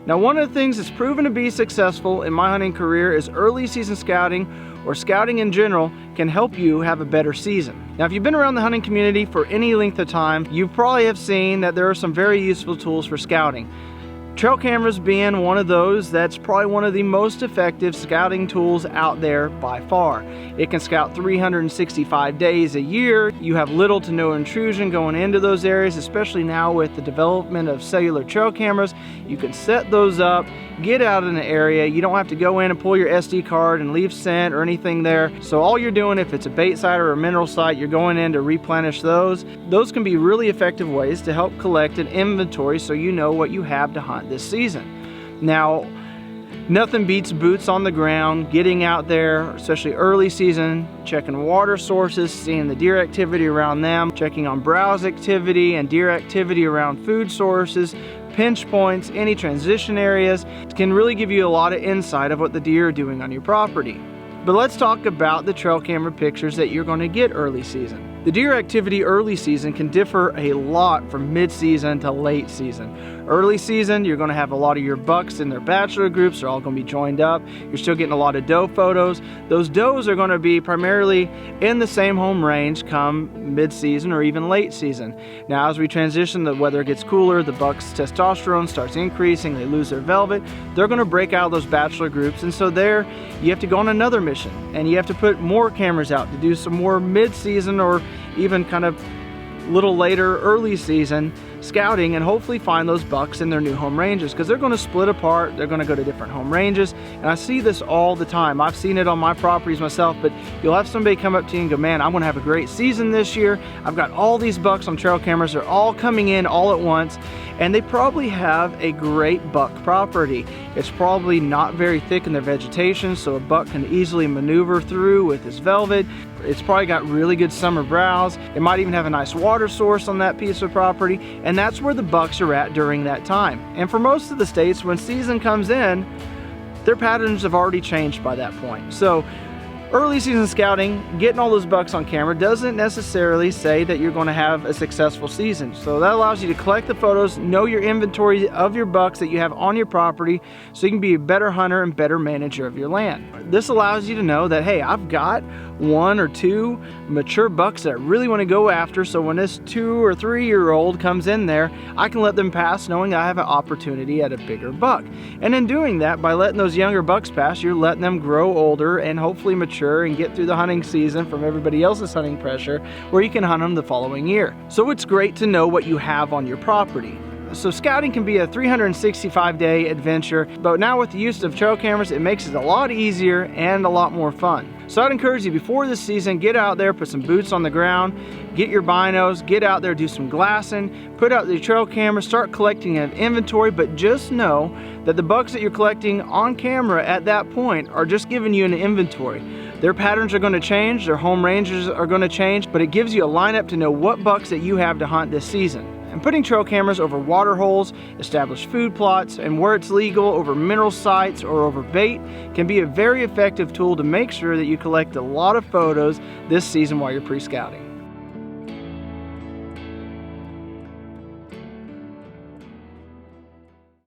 Now, one of the things that's proven to be successful in my hunting career is early season scouting, or scouting in general, can help you have a better season. Now, if you've been around the hunting community for any length of time, you probably have seen that there are some very useful tools for scouting. Trail cameras being one of those, that's probably one of the most effective scouting tools out there by far. It can scout 365 days a year. You have little to no intrusion going into those areas, especially now with the development of cellular trail cameras. You can set those up, get out in the area. You don't have to go in and pull your SD card and leave scent or anything there. So all you're doing, if it's a bait site or a mineral site, you're going in to replenish those. Those can be really effective ways to help collect an inventory so you know what you have to hunt this season. Now, nothing beats boots on the ground, getting out there, especially early season, checking water sources, seeing the deer activity around them, checking on browse activity and deer activity around food sources, pinch points, any transition areas. It can really give you a lot of insight of what the deer are doing on your property. But let's talk about the trail camera pictures that you're going to get early season. The deer activity early season can differ a lot from mid-season to late season. Early season, you're going to have a lot of your bucks in their bachelor groups. They're all going to be joined up. You're still getting a lot of doe photos. Those does are going to be primarily in the same home range come mid-season or even late season. Now, as we transition, the weather gets cooler, the buck's testosterone starts increasing, they lose their velvet, they're going to break out of those bachelor groups, and so there you have to go on another mission, and you have to put more cameras out to do some more mid-season or even kind of little later early season scouting, and hopefully find those bucks in their new home ranges, because they're going to split apart, they're going to go to different home ranges. And I see this all the time. I've seen it on my properties myself, but you'll have somebody come up to you and go, man, I'm going to have a great season this year. I've got all these bucks on trail cameras, they're all coming in all at once, and they probably have a great buck property. It's probably not very thick in their vegetation, so a buck can easily maneuver through with his velvet. It's probably got really good summer browse. It might even have a nice water source on that piece of property, and that's where the bucks are at during that time. And for most of the states, when season comes in, their patterns have already changed by that point. So early season scouting, getting all those bucks on camera, doesn't necessarily say that you're going to have a successful season. So that allows you to collect the photos, know your inventory of your bucks that you have on your property, so you can be a better hunter and better manager of your land. This allows you to know that, hey, I've got 1 or 2 mature bucks that I really want to go after, so when this 2 or 3 year old comes in there, I can let them pass knowing I have an opportunity at a bigger buck. And in doing that, by letting those younger bucks pass, you're letting them grow older and hopefully mature and get through the hunting season from everybody else's hunting pressure, where you can hunt them the following year. So it's great to know what you have on your property. So scouting can be a 365-day adventure, but now with the use of trail cameras, it makes it a lot easier and a lot more fun. So I'd encourage you, before this season, get out there, put some boots on the ground, get your binos, get out there, do some glassing, put out the trail camera, start collecting an inventory, but just know that the bucks that you're collecting on camera at that point are just giving you an inventory. Their patterns are going to change, their home ranges are going to change, but it gives you a lineup to know what bucks that you have to hunt this season. And putting trail cameras over water holes, established food plots, and where it's legal, over mineral sites or over bait, can be a very effective tool to make sure that you collect a lot of photos this season while you're pre-scouting.